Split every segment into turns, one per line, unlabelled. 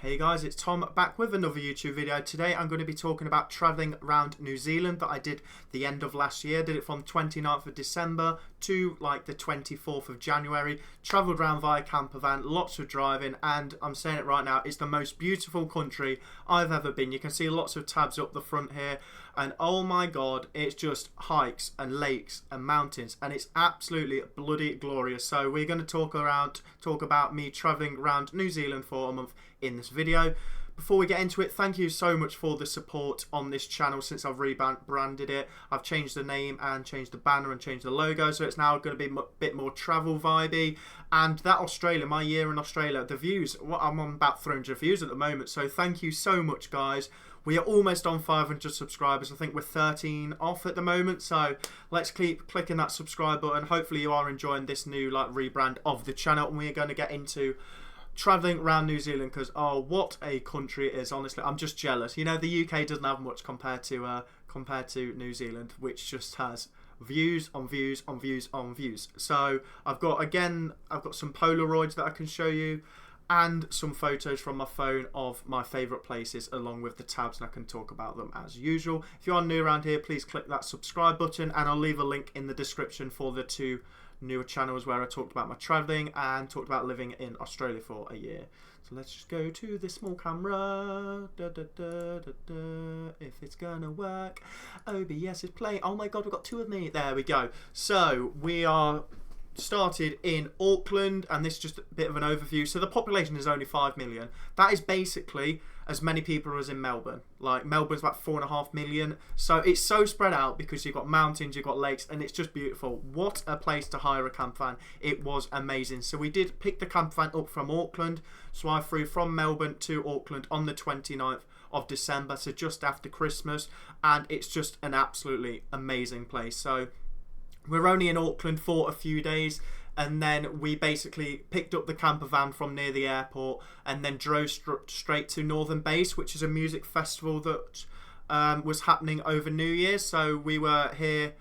Hey guys, it's Tom back with another YouTube video. Today I'm going to be talking about travelling around New Zealand that I did the end of last year. Did it from 29th of December to like the 24th of January. Travelled around via camper van, lots of driving, and I'm saying it right now, it's the most beautiful country I've ever been. You can see lots of tabs up the front here, and oh my god, it's just hikes and lakes and mountains, and it's absolutely bloody glorious. So we're going to talk about me travelling around New Zealand for a month in this video. Before we get into it, thank you so much for the support on this channel since I've rebranded it. I've changed the name and changed the banner and changed the logo, so it's now going to be a bit more travel vibey. And that Australia, my year in Australia, the views, I'm on about 300 views at the moment, so thank you so much guys. We are almost on 500 subscribers. I think we're 13 off at the moment, so let's keep clicking that subscribe button. Hopefully you are enjoying this new rebrand of the channel, and we're going to get into travelling around New Zealand because oh, what a country it is. Honestly, I'm just jealous. You know, the UK doesn't have much compared to New Zealand, which just has views on views on views on views. So I've got some Polaroids that I can show you, and some photos from my phone of my favourite places along with the tabs, and I can talk about them as usual. If you are new around here, please click that subscribe button, and I'll leave a link in the description for the two newer channels where I talked about my travelling and talked about living in Australia for a year. So let's just go to the small camera. If it's gonna work. OBS is playing. Oh my god, we've got two of me. There we go. So we are started in Auckland, and this is just a bit of an overview. So the population is only 5 million. That is basically as many people as in Melbourne. Like Melbourne's about 4.5 million. So it's so spread out because you've got mountains, you've got lakes, and it's just beautiful. What a place to hire a camper van. It was amazing. So we did pick the camper van up from Auckland. So I flew from Melbourne to Auckland on the 29th of December, so just after Christmas, and it's just an absolutely amazing place. So we're only in Auckland for a few days, and then we basically picked up the camper van from near the airport and then drove straight to Northern Base, which is a music festival that was happening over New Year's. So we were here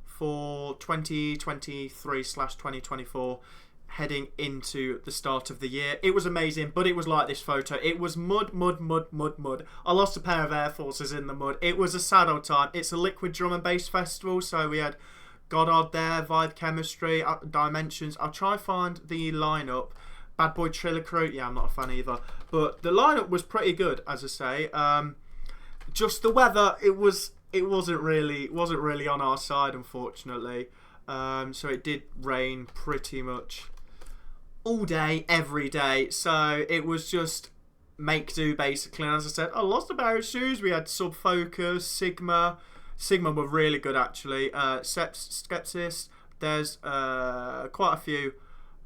for 2023/2024, heading into the start of the year. It was amazing, but it was like this photo. It was mud, mud, mud, mud, mud. I lost a pair of Air Forces in the mud. It was a sad old time. It's a liquid drum and bass festival, so we had Goddard there, Vibe Chemistry, Dimensions. I'll try find the lineup. Bad Boy Triller Crew, yeah, I'm not a fan either, but the lineup was pretty good, as I say. Just the weather, it wasn't really on our side, unfortunately. So it did rain pretty much all day, every day. So it was just make do basically. And as I said, I lost a pair of shoes. We had Sub Focus, Sigma were really good actually. Skepsis, there's quite a few,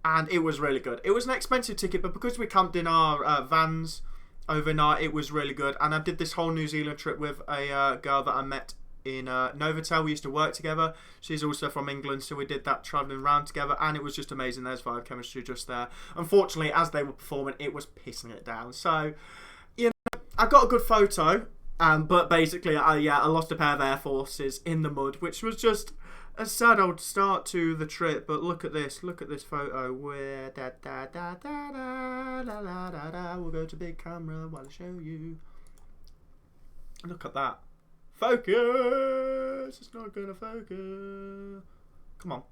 and it was really good. It was an expensive ticket, but because we camped in our vans overnight, it was really good. And I did this whole New Zealand trip with a girl that I met in Novotel. We used to work together. She's also from England, so we did that travelling around together, and it was just amazing. There's Vibe Chemistry just there. Unfortunately, as they were performing, it was pissing it down. So, you know, I got a good photo. But basically, I lost a pair of Air Forces in the mud, which was just a sad old start to the trip. But look at this photo. Where we'll go to big camera while I show you. Look at that. Focus. It's not gonna focus. Come on.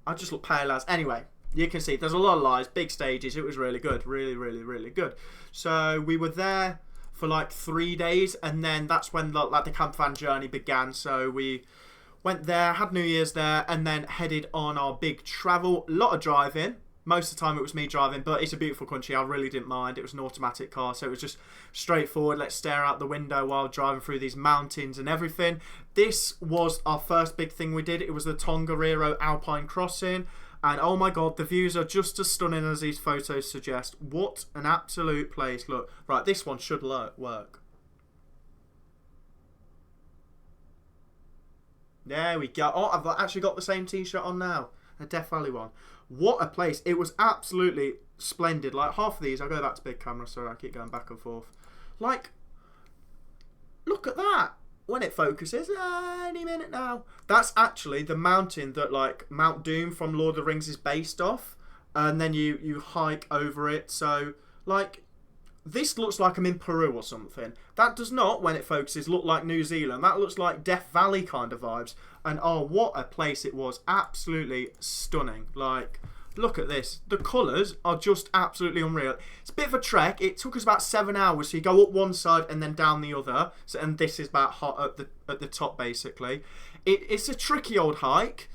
I just look pale as. Anyway. You can see there's a lot of lights, big stages. It was really good, really good. So we were there for like 3 days, and then that's when the camper van journey began. So we went there, had New Year's there, and then headed on our big travel. A lot of driving. Most of the time it was me driving, but it's a beautiful country. I really didn't mind. It was an automatic car, so it was just straightforward. Let's stare out the window while driving through these mountains and everything. This was our first big thing we did. It was the Tongariro Alpine Crossing. And oh my god, the views are just as stunning as these photos suggest. What an absolute place. Look, right, this one should work. There we go. Oh, I've actually got the same t-shirt on now. A Death Valley one. What a place. It was absolutely splendid. Like half of these, I'll go back to big camera, sorry, I keep going back and forth. Like, look at that. When it focuses, any minute now. That's actually the mountain that like Mount Doom from Lord of the Rings is based off. and then you hike over it. So like, this looks like I'm in Peru or something. That does not, when it focuses, look like New Zealand. That looks like Death Valley kind of vibes. And oh, what a place it was. Absolutely stunning. Like, look at this. The colours are just absolutely unreal. It's a bit of a trek. It took us about 7 hours. So you go up one side and then down the other. So, and this is about hot at the top, basically. It's a tricky old hike.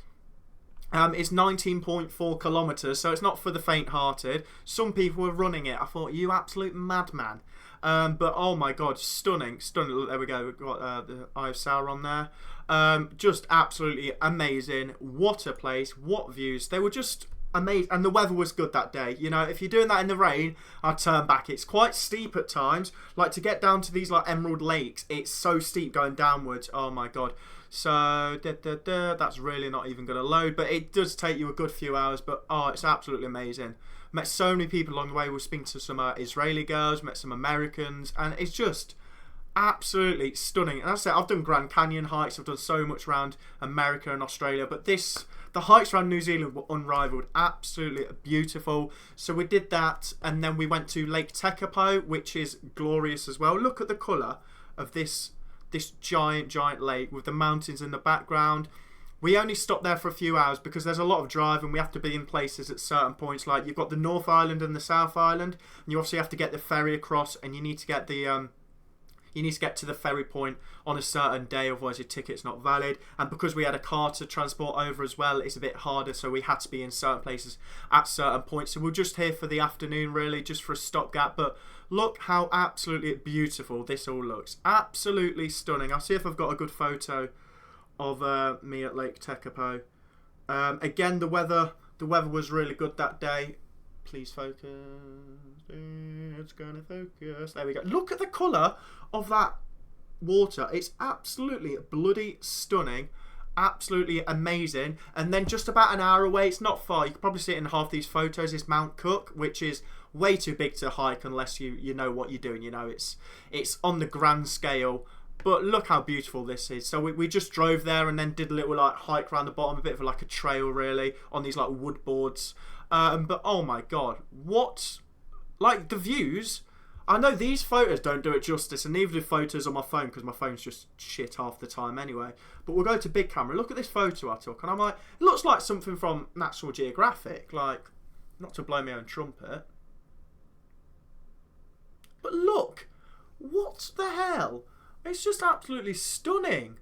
It's 19.4 kilometres, so it's not for the faint-hearted. Some people were running it. I thought, you absolute madman. But oh my god, stunning. There we go. We've got the Eye of Sauron there. Just absolutely amazing. What a place. What views. They were just amazing. And the weather was good that day. You know, if you're doing that in the rain, I'd turn back. It's quite steep at times. Like, to get down to these like Emerald Lakes, it's so steep going downwards. Oh my god. So that's really not even going to load, but it does take you a good few hours. But oh, it's absolutely amazing. Met so many people along the way. We're speaking to some Israeli girls, met some Americans, and it's just absolutely stunning. And as I said, I've done Grand Canyon hikes, I've done so much around America and Australia, but the hikes around New Zealand were unrivaled. Absolutely beautiful. So we did that, and then we went to Lake Tekapo, which is glorious as well. Look at the colour of this giant lake with the mountains in the background. We only stopped there for a few hours because there's a lot of drive and we have to be in places at certain points. Like, you've got the North Island and the South Island, and you obviously have to get the ferry across, and you need to get to the ferry point on a certain day, otherwise your ticket's not valid. And because we had a car to transport over as well, it's a bit harder, so we had to be in certain places at certain points. So we're just here for the afternoon, really, just for a stopgap. But look how absolutely beautiful this all looks. Absolutely stunning. I'll see if I've got a good photo of me at Lake Tekapo. Again, the weather was really good that day. Please focus. It's gonna focus. There we go. Look at the colour of that water. It's absolutely bloody stunning. Absolutely amazing. And then just about an hour away, it's not far, you can probably see it in half these photos, is Mount Cook, which is way too big to hike unless you know what you're doing. You know, it's on the grand scale. But look how beautiful this is. So we just drove there and then did a little like hike around the bottom, a bit of like a trail really, on these like wood boards. But oh my god, what, like, the views. I know these photos don't do it justice, and neither do photos on my phone, because my phone's just shit half the time anyway. But we'll go to big camera. Look at this photo I took, and I'm like, it looks like something from National Geographic. Like, not to blow my own trumpet, but look, what the hell? It's just absolutely stunning.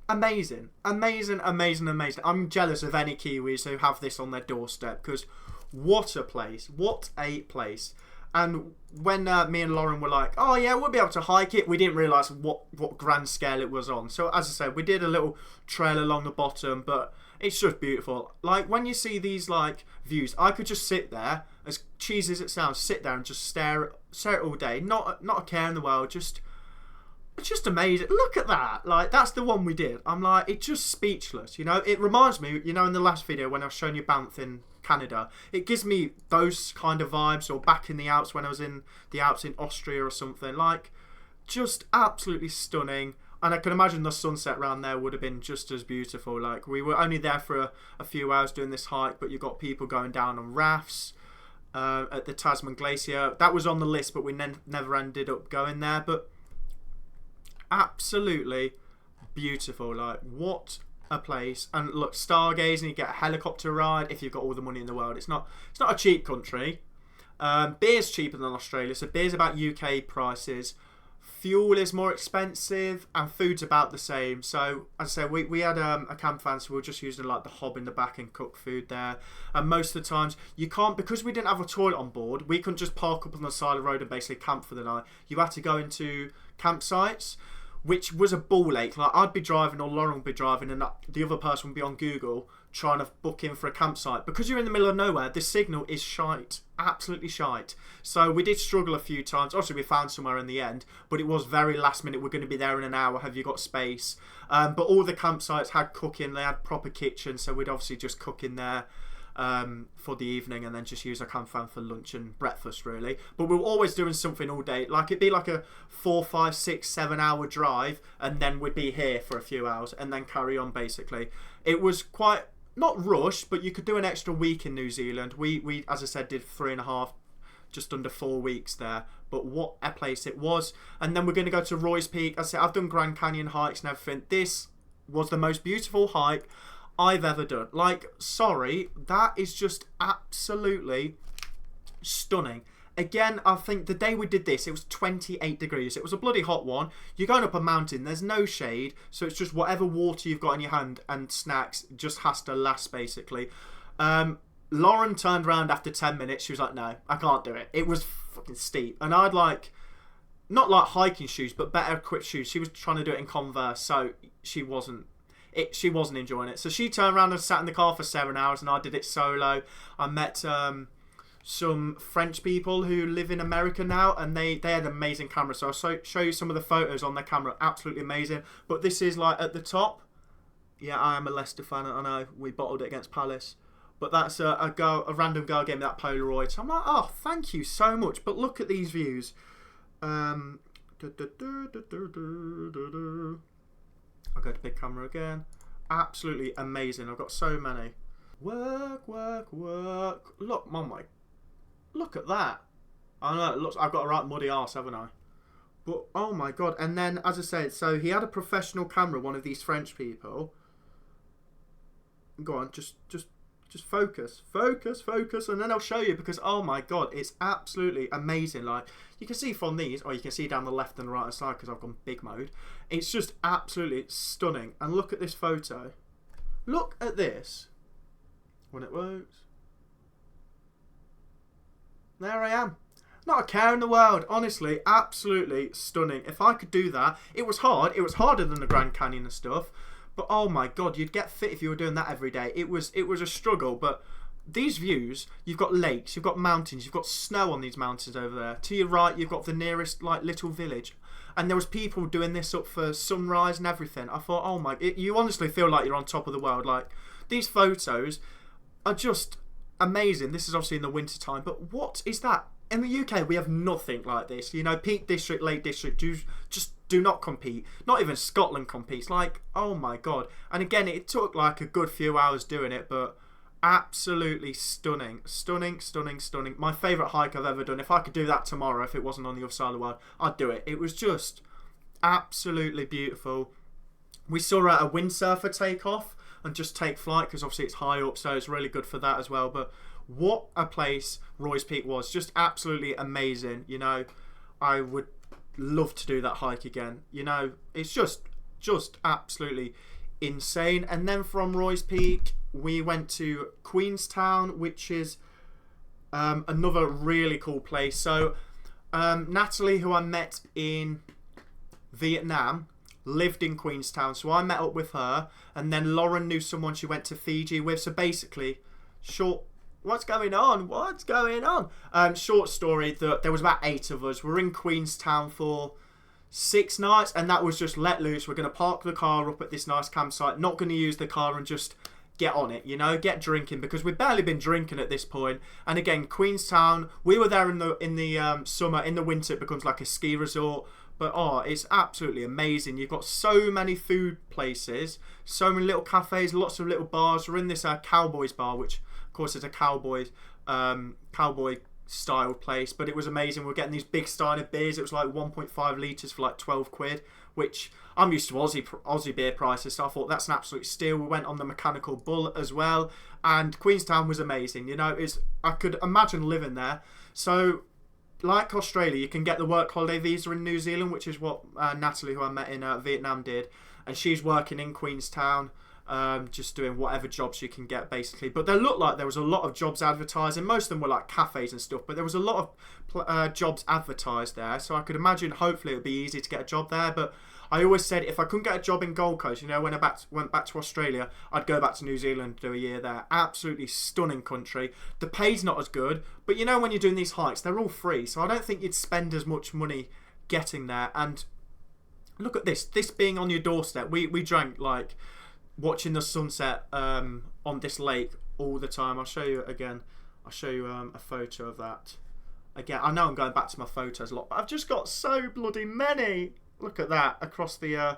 Amazing. Amazing, amazing, amazing. I'm jealous of any Kiwis who have this on their doorstep, because what a place. What a place. And when me and Lauren were like, oh yeah, we'll be able to hike it, we didn't realise what grand scale it was on. So as I said, we did a little trail along the bottom, but it's just beautiful. Like, when you see these like views, I could just sit there, as cheesy as it sounds, sit there and just stare at all day. Not a care in the world, it's just amazing. Look at that. Like, that's the one we did. I'm like, it's just speechless, you know. It reminds me, you know, in the last video when I was showing you Banff in Canada, it gives me those kind of vibes, or back in the Alps when I was in the Alps in Austria or something. Like, just absolutely stunning. And I can imagine the sunset around there would have been just as beautiful. Like, we were only there for a few hours doing this hike, but you've got people going down on rafts at the Tasman Glacier. That was on the list, but we never ended up going there. But absolutely beautiful. Like, what a place. And look, stargazing, you get a helicopter ride if you've got all the money in the world. It's not a cheap country. Beer's cheaper than Australia, so beer's about UK prices. Fuel is more expensive, and food's about the same. So as I said, we had a camp van, so we were just using like the hob in the back and cook food there. And most of the times you can't, because we didn't have a toilet on board, we couldn't just park up on the side of the road and basically camp for the night. You had to go into campsites, which was a ball ache. Like, I'd be driving, or Lauren would be driving, and the other person would be on Google trying to book in for a campsite. Because you're in the middle of nowhere, the signal is shite. Absolutely shite. So we did struggle a few times. Obviously, we found somewhere in the end, but it was very last minute. We're going to be there in an hour. Have you got space? But all the campsites had cooking. They had proper kitchens, so we'd obviously just cook in there for the evening, and then just use our camp van for lunch and breakfast, really. But we were always doing something all day. Like, it'd be like a 4, 5, 6, 7 hour drive, and then we'd be here for a few hours and then carry on, basically. It was quite not rushed, but you could do an extra week in New Zealand. We as I said, did 3.5, just under 4 weeks there. But what a place it was. And then we're going to go to Roy's Peak. As I said, I've done Grand Canyon hikes and everything. This was the most beautiful hike I've ever done. Like, sorry, that is just absolutely stunning. Again, I think the day we did this, it was 28 degrees. It was a bloody hot one. You're going up a mountain. There's no shade. So it's just whatever water you've got in your hand and snacks just has to last, basically. Lauren turned around after 10 minutes. She was like, no, I can't do it. It was fucking steep. And I'd like, not like hiking shoes, but better equipped shoes. She was trying to do it in Converse. So she wasn't enjoying it. So she turned around and sat in the car for 7 hours and I did it solo. I met some French people who live in America now, and they had amazing cameras. So I'll show you some of the photos on their camera. Absolutely amazing. But this is like at the top. Yeah, I am a Leicester fan. I know we bottled it against Palace, but that's a random girl gave me that Polaroid. So I'm like, oh, thank you so much. But look at these views. I'll go to big camera again. Absolutely amazing. I've got so many. Work. Look, my. Look at that. I know it looks. I've got a right muddy arse, haven't I? But oh my god! And then, as I said, so he had a professional camera, one of these French people. Go on, just focus, and then I'll show you because oh my god, it's absolutely amazing. Like you can see from these, or you can see down the left and the right hand side because I've gone big mode. It's just absolutely stunning. And look at this photo. Look at this. When it works. There I am. Not a care in the world. Honestly, absolutely stunning. If I could do that, it was hard. It was harder than the Grand Canyon and stuff. But oh my god, you'd get fit if you were doing that every day. It was a struggle. But these views, you've got lakes, you've got mountains, you've got snow on these mountains over there. To your right, you've got the nearest like little village. And there was people doing this up for sunrise and everything. I thought, oh my, you honestly feel like you're on top of the world. Like these photos are just amazing. This is obviously in the winter time, but what is that? In the UK, we have nothing like this. You know, Peak District, Lake District do not compete. Not even Scotland competes. Like, oh my god. And again, it took like a good few hours doing it, but absolutely stunning. Stunning. My favourite hike I've ever done. If I could do that tomorrow, if it wasn't on the other side of the world, I'd do it. It was just absolutely beautiful. We saw a windsurfer take off and just take flight because obviously it's high up, so it's really good for that as well. But what a place Roy's Peak was. Just absolutely amazing. You know, I would love to do that hike again. You know, it's just absolutely insane. And then from Roy's Peak, we went to Queenstown, which is another really cool place. So Natalie, who I met in Vietnam, lived in Queenstown, so I met up with her, and then Lauren knew someone she went to Fiji with. So basically, what's going on? Short story, that there was about 8 of us. We're in Queenstown for 6 nights, and that was just let loose. We're going to park the car up at this nice campsite, not going to use the car and just get on it, you know, get drinking, because we've barely been drinking at this point. And again, Queenstown, we were there in the summer. In the winter, it becomes like a ski resort. But oh, it's absolutely amazing. You've got so many food places, so many little cafes, lots of little bars. We're in this Cowboys bar, which of course is a cowboy style place, but it was amazing. We're getting these big Steiner beers. It was like 1.5 litres for like 12 quid, which I'm used to Aussie beer prices, so I thought that's an absolute steal. We went on the Mechanical Bull as well, and Queenstown was amazing. You know, I could imagine living there. So like Australia, you can get the work holiday visa in New Zealand, which is what Natalie, who I met in Vietnam, did. And she's working in Queenstown, just doing whatever jobs you can get, basically. But there looked like there was a lot of jobs advertising. Most of them were like cafes and stuff, but there was a lot of jobs advertised there. So I could imagine, hopefully, it would be easy to get a job there. But I always said if I couldn't get a job in Gold Coast, you know, when I went back to Australia, I'd go back to New Zealand to do a year there. Absolutely stunning country. The pay's not as good, but you know, when you're doing these hikes, they're all free. So I don't think you'd spend as much money getting there. And look at this being on your doorstep. We drank like watching the sunset on this lake all the time. I'll show you again. I'll show you a photo of that. Again, I know I'm going back to my photos a lot, but I've just got so bloody many. Look at that across the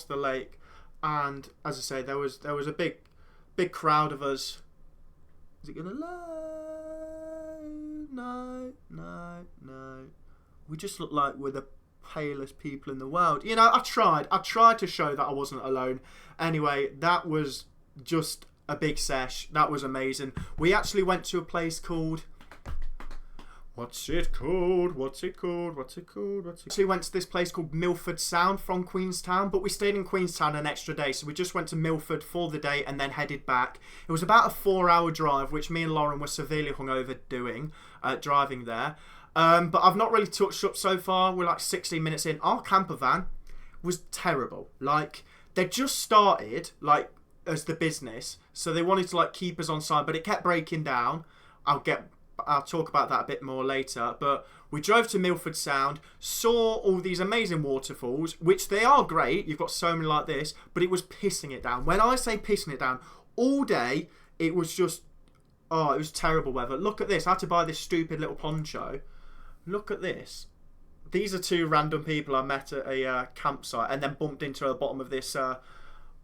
lake. And as I say, there was a big big crowd of us. Is it gonna load? No, no, no. We just look like we're the palest people in the world. You know, I tried to show that I wasn't alone. Anyway, that was just a big sesh. That was amazing. We actually went to a place called... What's it called? We went to this place called Milford Sound from Queenstown, but we stayed in Queenstown an extra day, so we just went to Milford for the day and then headed back. It was about a 4-hour drive, which me and Lauren were severely hungover doing, driving there. But I've not really touched up so far. We're like 16 minutes in. Our camper van was terrible. Like, they just started, like, as the business, so they wanted to, like, keep us on side, but it kept breaking down. I'll talk about that a bit more later, but we drove to Milford Sound, saw all these amazing waterfalls, which they are great. You've got so many like this, but it was pissing it down. When I say pissing it down, all day, it was just, it was terrible weather. Look at this. I had to buy this stupid little poncho. Look at this. These are two random people I met at a campsite and then bumped into at the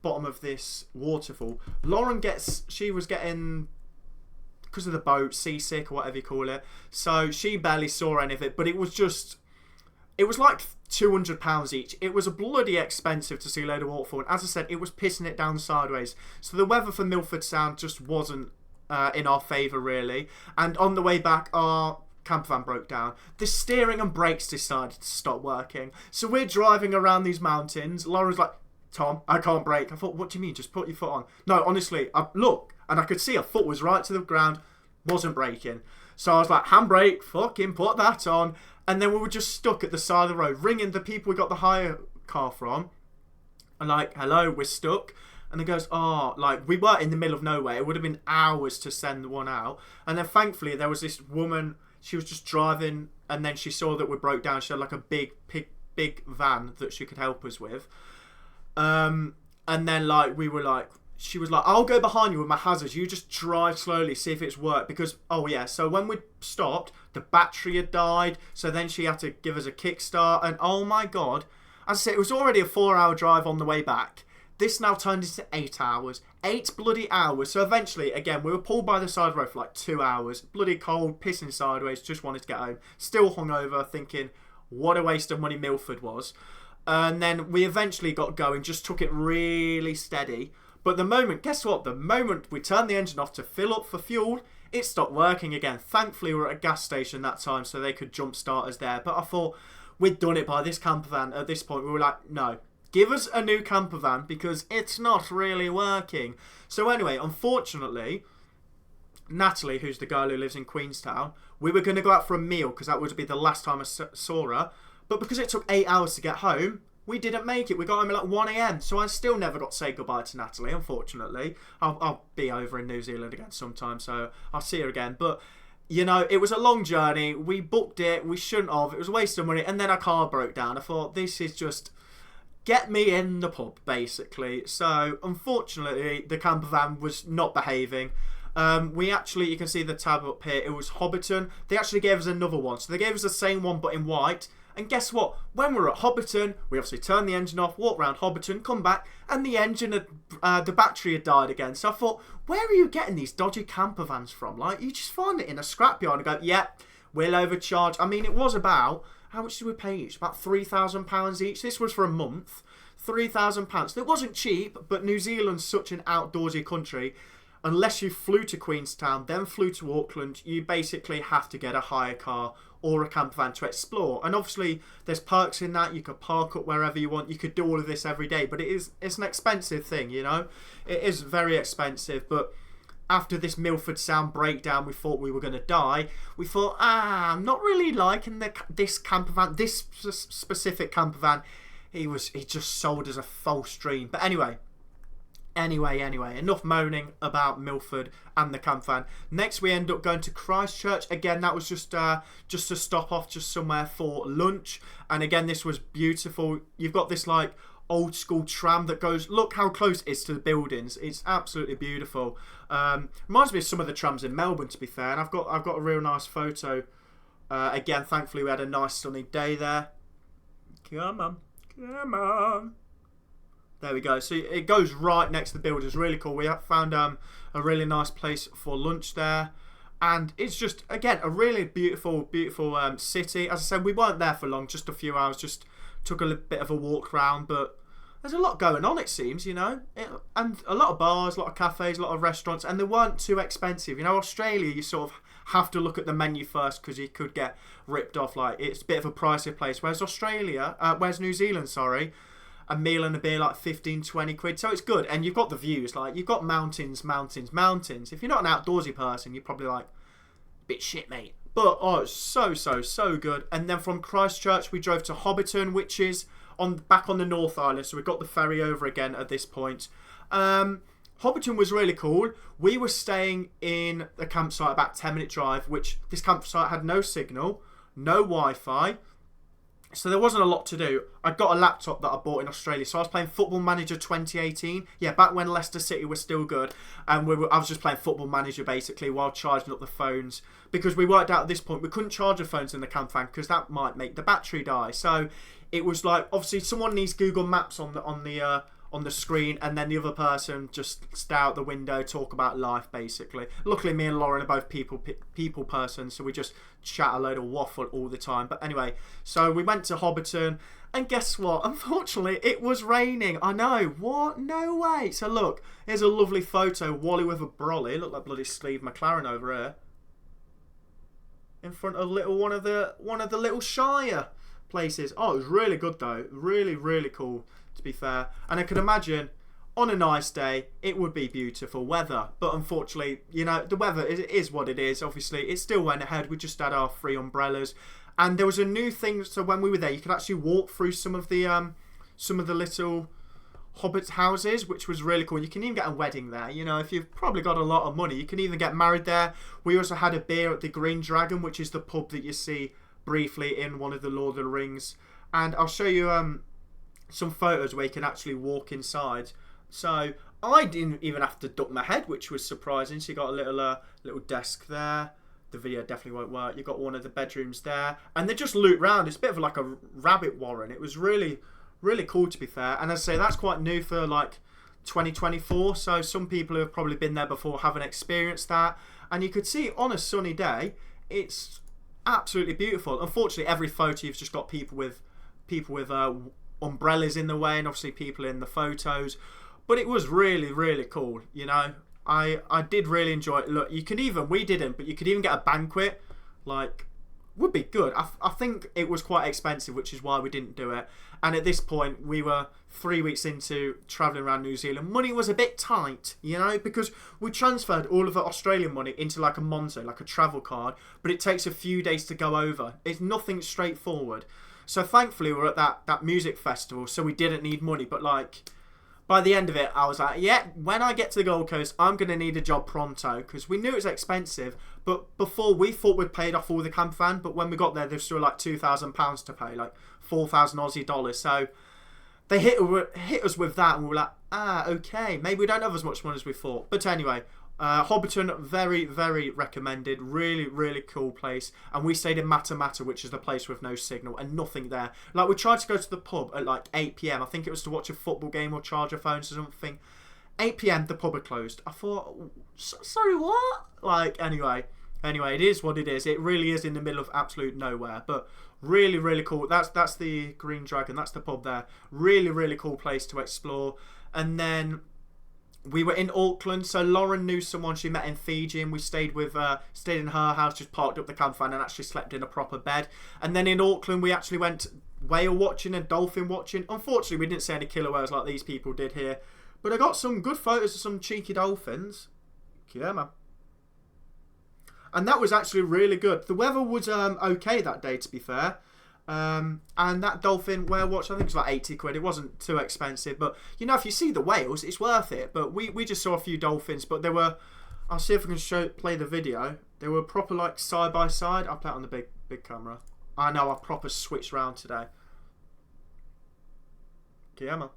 bottom of this waterfall. Lauren she was getting, because of the boat, seasick or whatever you call it, so she barely saw any of it, but it was like £200 each. It was a bloody expensive to see a load of waterfall, and as I said, it was pissing it down sideways, so the weather for Milford Sound just wasn't in our favour really. And on the way back, our camper van broke down. The steering and brakes decided to stop working, so we're driving around these mountains. Laura's like, Tom, I can't brake. I thought, what do you mean? Just put your foot on. No, honestly, look, and I could see her foot was right to the ground, wasn't braking. So I was like, handbrake, fucking put that on. And then we were just stuck at the side of the road, ringing the people we got the hire car from. And like, hello, we're stuck. And it goes, like, we were in the middle of nowhere. It would have been hours to send one out. And then thankfully, there was this woman, she was just driving, and then she saw that we broke down. She had like a big van that she could help us with. And then like, we were like, she was like, I'll go behind you with my hazards. You just drive slowly, see if it's worked. Because, so when we stopped, the battery had died. So then she had to give us a kickstart. And oh my God, as I said, it was already a 4-hour drive on the way back. This now turned into 8 hours. 8 bloody hours. So eventually, again, we were pulled by the side of the road for like 2 hours. Bloody cold, pissing sideways, just wanted to get home. Still hungover, thinking, what a waste of money Milford was. And then we eventually got going, just took it really steady. But guess what? The moment we turned the engine off to fill up for fuel, it stopped working again. Thankfully, we were at a gas station that time, so they could jump start us there. But I thought we'd done it by this camper van. At this point, we were like, no, give us a new camper van because it's not really working. So anyway, unfortunately, Natalie, who's the girl who lives in Queenstown, we were going to go out for a meal because that would be the last time I saw her. But because it took 8 hours to get home, we didn't make it. We got home at like 1 a.m. So I still never got to say goodbye to Natalie, unfortunately. I'll be over in New Zealand again sometime, so I'll see her again. But, you know, it was a long journey. We booked it. We shouldn't have. It was a waste of money. And then our car broke down. I thought, this is just... get me in the pub, basically. So, unfortunately, the camper van was not behaving. We actually, you can see the tab up here, it was Hobbiton. They actually gave us another one. So they gave us the same one, but in white. And guess what? When we were at Hobbiton, we obviously turned the engine off, walked around Hobbiton, come back, and the engine had, the battery had died again. So I thought, where are you getting these dodgy camper vans from? Like, you just find it in a scrapyard and go, yeah, we'll overcharge. I mean, it was about, how much did we pay each? About £3,000 each. This was for a month. £3,000. It wasn't cheap, but New Zealand's such an outdoorsy country. Unless you flew to Queenstown, then flew to Auckland, you basically have to get a hire car or a camper van to explore. And obviously, there's perks in that. You could park up wherever you want. You could do all of this every day, but it's an expensive thing, you know? It is very expensive, but after this Milford Sound breakdown, we thought we were going to die. We thought, I'm not really liking this camper van, this specific camper van. He just sold us a false dream. But anyway, enough moaning about Milford and the camper van. Next, we end up going to Christchurch. Again, that was just to stop off just somewhere for lunch. And again, this was beautiful. You've got this like old school tram that goes, look how close it is to the buildings. It's absolutely beautiful. Reminds me of some of the trams in Melbourne, to be fair. And I've got a real nice photo. Again, thankfully, we had a nice sunny day there. Come on. There we go. So it goes right next to the buildings. Really cool. We found a really nice place for lunch there. And it's just, again, a really beautiful city. As I said, we weren't there for long, just a few hours. Just took a bit of a walk around. But there's a lot going on, it seems, you know. And a lot of bars, a lot of cafes, a lot of restaurants. And they weren't too expensive. You know, Australia, you sort of have to look at the menu first because you could get ripped off. Like, it's a bit of a pricey place. Whereas New Zealand, sorry, a meal and a beer like 15, 20 quid. So it's good. And you've got the views. Like, you've got mountains. If you're not an outdoorsy person, you're probably like, bit shit, mate. But, oh, it's so good. And then from Christchurch, we drove to Hobbiton, which is back on the North Island. So we got the ferry over again at this point. Hobbiton was really cool. We were staying in a campsite about 10-minute drive, which this campsite had no signal, no Wi-Fi. So there wasn't a lot to do. I got a laptop that I bought in Australia. So I was playing Football Manager 2018. Yeah, back when Leicester City was still good. And I was just playing Football Manager basically while charging up the phones. Because we worked out at this point we couldn't charge the phones in the camp van because that might make the battery die. So it was like, obviously someone needs Google Maps on the screen, and then the other person just stare out the window, talk about life basically. Luckily me and Lauren are both people persons, so we just chat a load of waffle all the time. But anyway, so we went to Hobbiton, and guess what? Unfortunately it was raining. I know, what? No way. So look, here's a lovely photo, Wally with a brolly, look like bloody Steve McLaren over here, in front of one of the little Shire places. Oh, it was really good though, really cool, to be fair. And I could imagine on a nice day it would be beautiful weather, but unfortunately, you know, the weather is what it is. Obviously it still went ahead. We just had our free umbrellas, and there was a new thing. So when we were there, you could actually walk through some of the little hobbit houses, which was really cool. You can even get a wedding there. You know, if you've probably got a lot of money, you can even get married there. We also had a beer at the Green Dragon, which is the pub that you see briefly in one of the Lord of the Rings, and I'll show you some photos where you can actually walk inside. So I didn't even have to duck my head, which was surprising. So you got a little desk there. The video definitely won't work. You got one of the bedrooms there, and they just loot round. It's a bit of like a rabbit warren. It was really cool, to be fair. And as I say, that's quite new for like 2024. So some people who have probably been there before haven't experienced that. And you could see on a sunny day, it's absolutely beautiful. Unfortunately, every photo you've just got people with umbrellas in the way, and obviously people in the photos. But it was really cool, you know. I did really enjoy it. Look, we didn't, but you could even get a banquet. Like, would be good. I think it was quite expensive, which is why we didn't do it. And at this point, we were 3 weeks into travelling around New Zealand. Money was a bit tight, you know, because we transferred all of the Australian money into like a Monzo, like a travel card, but it takes a few days to go over. It's nothing straightforward. So thankfully, we were at that music festival, so we didn't need money. But like, by the end of it, I was like, yeah, when I get to the Gold Coast, I'm going to need a job pronto, because we knew it was expensive. But before, we thought we'd paid off all the camp van, but when we got there, there was still like £2,000 to pay, like 4,000 Aussie dollars. So they hit us with that, and we were like, okay, maybe we don't have as much money as we thought. But anyway, Hobbiton, very recommended. Really cool place. And we stayed in Matamata, which is the place with no signal and nothing there. Like, we tried to go to the pub at like 8 p.m. I think it was to watch a football game or charge our phones or something. 8 p.m. the pub had closed. I thought, sorry, what? Like, anyway, it is what it is. It really is in the middle of absolute nowhere, but really cool. That's the Green Dragon. That's the pub there. Really cool place to explore. And then we were in Auckland, so Lauren knew someone she met in Fiji, and we stayed in her house, just parked up the camp van and actually slept in a proper bed. And then in Auckland, we actually went whale watching and dolphin watching. Unfortunately, we didn't see any killer whales like these people did here, but I got some good photos of some cheeky dolphins. Yeah, man. And that was actually really good. The weather was okay that day, to be fair. And that dolphin whale watch, I think it was like 80 quid. It wasn't too expensive, but you know, if you see the whales, it's worth it. But we just saw a few dolphins, but they were, I'll see if I can play the video. They were proper like side by side. I'll play it on the big camera. I know, I proper switched round today. Yeah, man.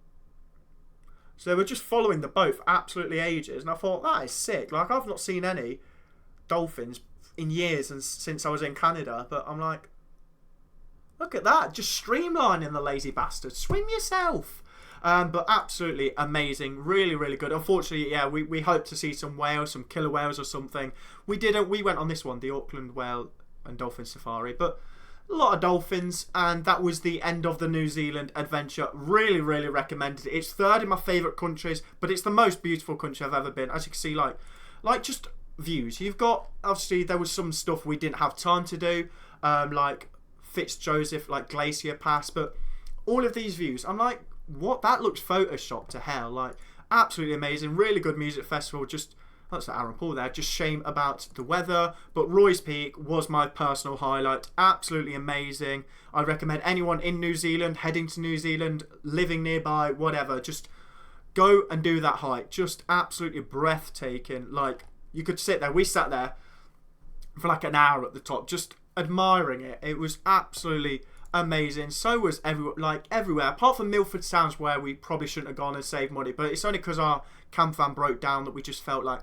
So they were just following the boat for absolutely ages, and I thought, that is sick. Like, I've not seen any dolphins in years and since I was in Canada, but I'm like, look at that, just streamlining the lazy bastard. Swim yourself. But absolutely amazing, really, really good. Unfortunately, yeah, we hope to see some whales, some killer whales or something. We didn't. We went on this one, the Auckland Whale and Dolphin Safari, but a lot of dolphins, and that was the end of the New Zealand adventure. Really, really recommended it. It's third in my favourite countries, but it's the most beautiful country I've ever been. As you can see, like just views. You've got, obviously, there was some stuff we didn't have time to do, like Fitzjoseph, like Glacier Pass, but all of these views, I'm like, what? That looks photoshopped to hell. Like, absolutely amazing. Really good music festival. Just, that's Aaron Paul there. Just shame about the weather. But Roy's Peak was my personal highlight. Absolutely amazing. I recommend anyone in New Zealand, heading to New Zealand, living nearby, whatever, just go and do that hike. Just absolutely breathtaking. Like, you could sit there. We sat there for like an hour at the top, just admiring it. It was absolutely amazing. So was everywhere, apart from Milford Sounds, where we probably shouldn't have gone and saved money, but it's only because our camp van broke down that we just felt like,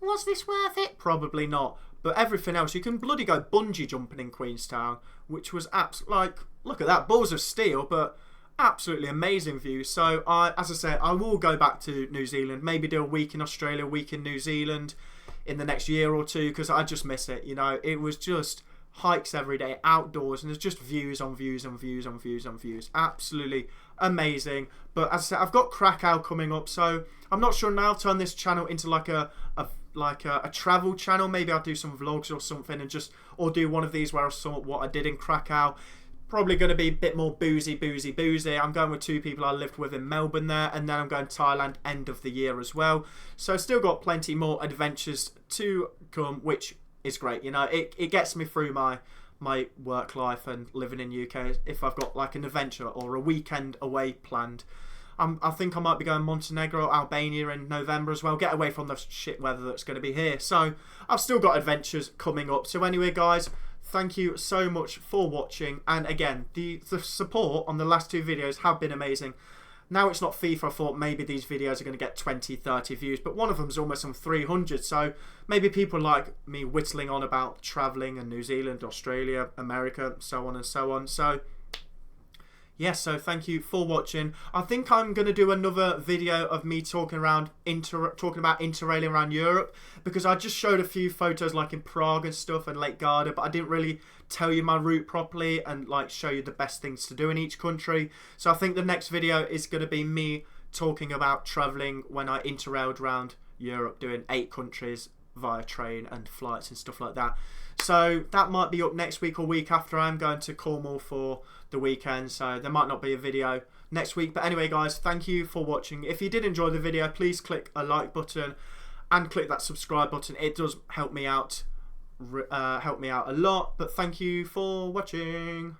was this worth it? Probably not. But everything else, you can bloody go bungee jumping in Queenstown, which was like, look at that, balls of steel, but absolutely amazing view. So as I said, I will go back to New Zealand, maybe do a week in Australia, a week in New Zealand in the next year or two, because I just miss it. You know, it was just hikes every day, outdoors, and there's just views on views on views on views on views. Absolutely amazing. But as I said, I've got Krakow coming up, so I'm not sure now. I'll turn this channel into like a travel channel. Maybe I'll do some vlogs or something, and or do one of these where I saw what I did in Krakow. Probably going to be a bit more boozy. I'm going with 2 people I lived with in Melbourne there, and then I'm going to Thailand end of the year as well. So still got plenty more adventures to come, which is great. You know, it gets me through my work life and living in UK if I've got like an adventure or a weekend away planned. I think I might be going Montenegro, Albania in November as well. Get away from the shit weather that's going to be here. So I've still got adventures coming up. So anyway, guys, thank you so much for watching. And again, the support on the last 2 videos have been amazing. Now it's not FIFA, I thought maybe these videos are going to get 20, 30 views, but one of them's almost on 300, so maybe people like me whittling on about travelling in New Zealand, Australia, America, so on and so on. So yes, so thank you for watching. I think I'm going to do another video of me talking about interrailing around Europe, because I just showed a few photos like in Prague and stuff and Lake Garda, but I didn't really tell you my route properly and like show you the best things to do in each country. So I think the next video is going to be me talking about travelling when I interrailed around Europe, doing 8 countries via train and flights and stuff like that. So that might be up next week or week after. I'm going to Cornwall for the weekend, so there might not be a video next week. But anyway, guys, thank you for watching. If you did enjoy the video, please click a like button and click that subscribe button. It does help me out a lot. But thank you for watching.